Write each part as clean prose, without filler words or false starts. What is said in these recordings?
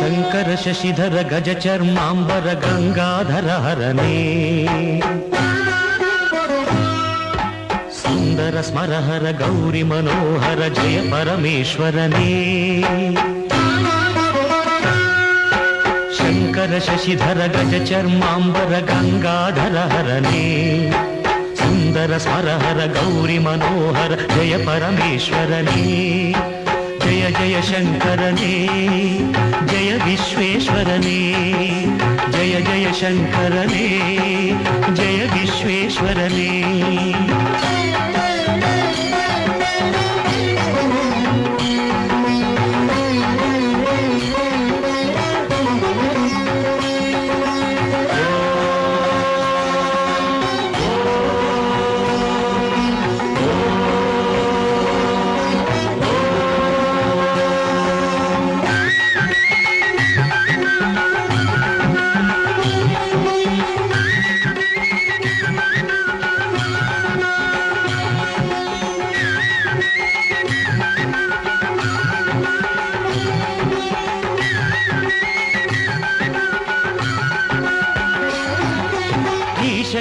ಶಂಕರ ಶಶಿಧರ ಗಜ ಚರ್ಮಾಂಬರ ಗಂಗಾಧರ ಹರನೇ ಸುಂದರ ಸ್ಮರಹರ ಗೌರಿ ಮನೋಹರ ಜಯ ಪರಮೇಶ್ವರನೇ ಶಂಕರ ಶಶಿಧರ ಗಜ ಚರ್ಮಾಂಬರ ಗಂಗಾಧರ ಹರನೇ ಸುಂದರ ಸ್ಮರಹರ ಗೌರಿ ಮನೋಹರ ಜಯ ಪರಮೇಶ್ವರನೇ ಜಯ ಜಯ ಶಂಕರನೇ ಜಯ ವಿಶ್ವೇಶ್ವರನೇ ಜಯ ಜಯ ಶಂಕರನೇ ಜಯ ವಿಶ್ವೇಶ್ವರನೇ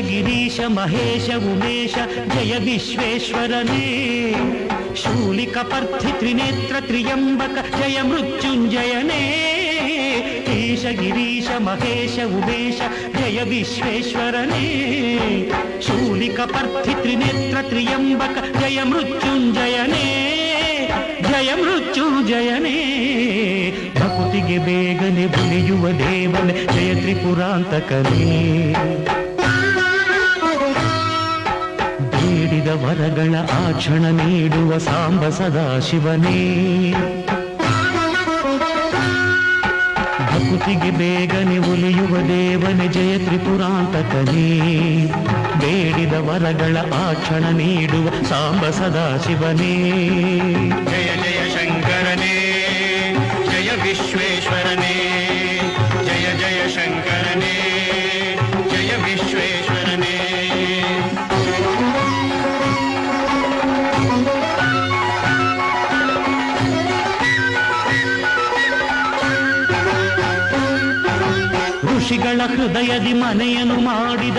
ಗಿರೀಶ ಮಹೇಶ ಉಮೇಶ ಜಯ ವಿಶ್ವೇಶ್ವರನೇ ಶೂಲಿಕ ಪರ್ಥಿ ತ್ರಿನೇತ್ರ ತ್ರಿಯಂಬಕ ಜಯ ಮೃತ್ಯುಂಜಯನೇ ಈಶ ಗಿರೀಶ ಮಹೇಶ ಉಮೇಶ ಜಯ ವಿಶ್ವೇಶ್ವರನೇ ಶೂಲಿಕ ಪರ್ಥಿ ತ್ರಿನೇತ್ರ ತ್ರಿಯಂಬಕ ಜಯ ಮೃತ್ಯುಂಜಯನೇ ಜಯ ಮೃತ್ಯುಂಜಯನೇ ಭಕುತಿಗೆ ಬೇಗನೆ ಬುಲಿಯುವ ದೇವನೇ ಜಯ ತ್ರಿಪುರಾಂತಕನೇ ಬೇಡಿದ ವರಗಳ ಆಕ್ಷಣ ನೀಡುವ ಸಾಂಬ ಸದಾಶಿವನೇ ಭಕುತಿಗೆ ಬೇಗನೆ ಒಲಿಯುವ ದೇವನೇ ಜಯ ತ್ರಿಪುರಾಂತಕನೇ ಬೇಡಿದ ವರಗಳ ಆಕ್ಷಣ ನೀಡುವ ಸಾಂಬ ಸದಾಶಿವನೇ ಜಯ ಜಯ ಶಂಕರನೇ ಜಯ ವಿಶ್ವೇಶ್ವರನೇ ಜಯ ಜಯ ಶಂಕರನೇ ಜಯ ವಿಶ್ವೇಶ್ವರನೇ ಋಷಿಗಳ ಹೃದಯದಿ ಮನೆಯನ್ನು ಮಾಡಿದ